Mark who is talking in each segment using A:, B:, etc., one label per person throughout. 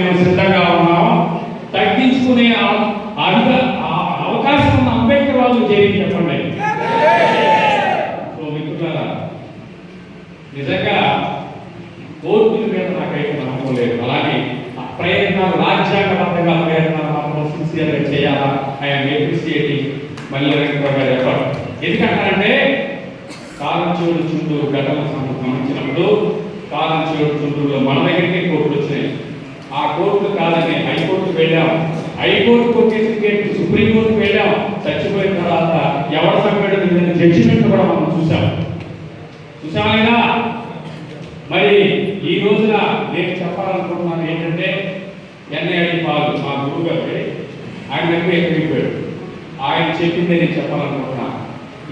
A: మేము సిద్ధంగా ఉన్నాం. తగ్గించుకునే అవకాశం ఉన్న అంబేద్కర్ వాళ్ళు చేయండి చెప్పండి. సో మిత్రులారా, నిజంగా కోర్టుల మీద నాకైతే నమ్మకం లేదు. అలాగే ప్రయత్నాలు రాజ్యాంగబద్ధంగా ప్రయత్నాలు మాత్రం సిన్సియర్గా చేయాలా. ఐఎమ్ అప్రిషియేటింగ్ మళ్ళీ గారి ఎఫర్ట్. ఎందుకంటారంటే కారంచేడు చుండూరు ఘటన సంబంధించినప్పుడు కారంచేడు చుండూరులో మన దగ్గరికి కోర్టులు వచ్చినాయి. ఆ కోర్టులు కాదని హైకోర్టుకు వెళ్ళాం. హైకోర్టు కొట్టేసి సుప్రీంకోర్టుకు వెళ్ళాం. చచ్చిపోయిన తర్వాత ఎవరి సంఘటన జడ్జిమెంట్ కూడా మనం చూసామైనా. మరి ఈ రోజున నేను చెప్పాలనుకుంటున్నాను ఏంటంటే, ఎన్ఐడి పాలు మా గురువు గారి ఆయన దగ్గర ఎక్కడిపోయాడు. ఆయన చెప్పిందే నేను చెప్పాలనుకుంటున్నాను.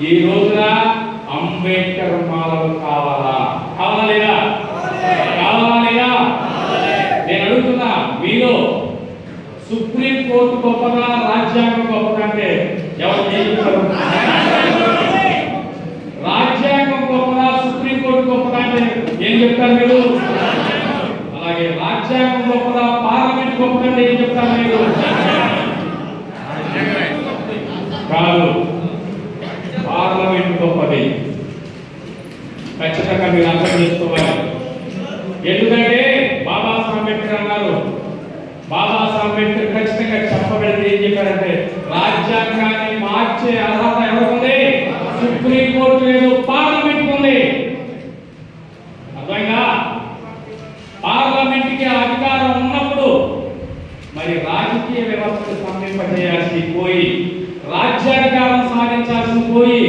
A: ఈ రోజున అంబేద్కర్ మాలలు కావాలా లేదా? నేను అడుగుతున్నా, మీలో సుప్రీంకోర్టు గొప్పదా రాజ్యాంగం గొప్పదా అంటే ఎవరు ఏం చెప్తారు? రాజ్యాంగం గొప్పదా సుప్రీంకోర్టు గొప్పదా అంటే ఏం చెప్తారు మీరు? అలాగే రాజ్యాంగం గొప్పదా పార్లమెంట్ గొప్పదా అంటే ఏం చెప్తారు మీరు? కాదు, పార్లమెంట్ గొప్పది. ఖచ్చితంగా మీరు అర్థం చేసుకోవాలి. ఎందుకంటే బాబాసాహెబ్ అంబేద్కర్ అన్నారు. బాబాసాహెబ్ అంబేద్కర్ ఖచ్చితంగా చెప్పబడింది ఏం చెప్పారంటే, రాజ్యాంగాన్ని మార్చే అర్హత ఎవరికి? సుప్రీంకోర్టు లేదు, పార్లమెంట్ ఉంది. అర్థమైందా? పార్లమెంట్ కి అధికారం ఉన్నప్పుడు మరి రాజకీయ వ్యవస్థను స్తంభింపజేయాల్సి పోయి, రాజ్యాధికారం సాధించాల్సి పోయి,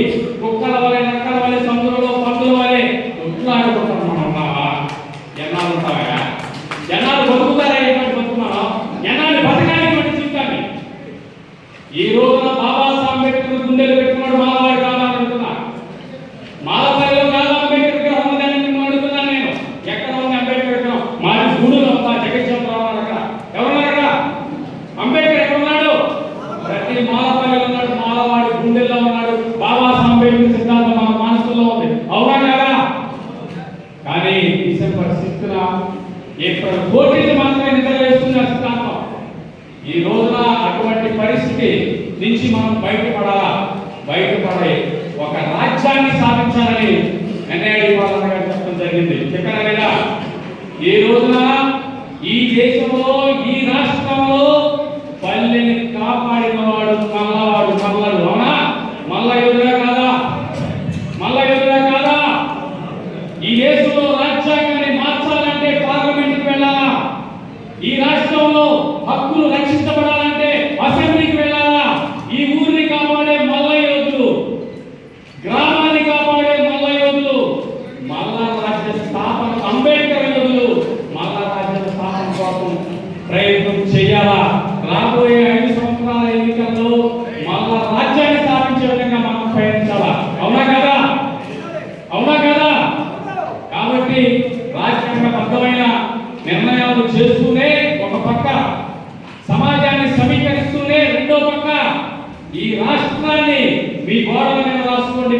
A: కుక్కల వలె నక్కల వలె సందులలో పందుల వలె కొట్లాడుకుంటున్నాం. జనాలు ఉంటాయా? జనాలు బతుకుతారా? ఎటువంటి బతుకున్నారా? జనాలు బతకాలి జీవితాన్ని. ఈ రోజున బాబాసాహెబ్ అంబేద్కర్ గుండెలు పెట్టుకున్నాడు. మాలవాడు కాదా అడుగుతున్నా? మాలవాడిలో కాదా అంబేద్కర్ విగ్రహం ఉందని నేను అడుగుతున్నాను. నేను ఎక్కడ ఉంది అంబేద్కర్ విగ్రహం? మాది గూడులో ఉందా? జగజ్జనరావు అక్కడ ఎవరున్నారా? అంబేద్కర్ ఎక్కడ ఉన్నాడు? ప్రతి మాలవాడిలో ఉన్నాడు. మాలవాడి గుండెల్లో ఉన్నాడు. బాబాసాహెబ్ అంబేద్కర్ సిద్ధాంతం మన మనసులో ఉంది. అవునా కదా? కానీ డిసెంబర్ 6న ఏప్రిల్ 14న మాత్రమే నిద్రలేస్తున్న సిద్ధాంతం. ఈ రోజున అటువంటి పరిస్థితి నుంచి మనం బయటపడాలా? బయటపడే ఒక రాజ్యాన్ని సాధించాలని ఎన్ఐడి పాలన గారు చెప్పడం జరిగింది. చెప్పారా లేదా? ఈ రోజున ఈ దేశంలో, ఈ రాష్ట్రంలో పల్లెని కాపాడిన వాడు మల్లడు. అవునా? మల్ల యోధుడా కాదా? ఈ దేశంలో రాజ్యాంగాన్ని మార్చాలంటే పార్లమెంట్కి వెళ్ళాలా? ఈ రాష్ట్రంలో హక్కులు రక్షించబడాలంటే అసెంబ్లీకి వెళ్ళాలా? ఈ ఊరిని కాపాడే మల్ల యోధులు, గ్రామాన్ని కాపాడే మల్ల యోధులు, మల్ల రాజ్య స్థాపన అంబేద్కర్ యోధులు మల్ల రాజ్య స్థాపన కోసం ప్రయత్నం చేయాలా? రాబోయే 5 సంవత్సరాల ఎన్నికల్లో మల్ల రాజ్యాన్ని స్థాపించే విధంగా మనం ప్రయత్నించాలా? అవునా కదా? కాబట్టి రాజ్యాంగబద్ధమైన నిర్ణయాలు చేస్తూనే ఒక పక్క సమాజాన్ని సమీకరిస్తూనే రెండో పక్క ఈ రాష్ట్రాన్ని మీ గోడల మీద రాసుకోండి.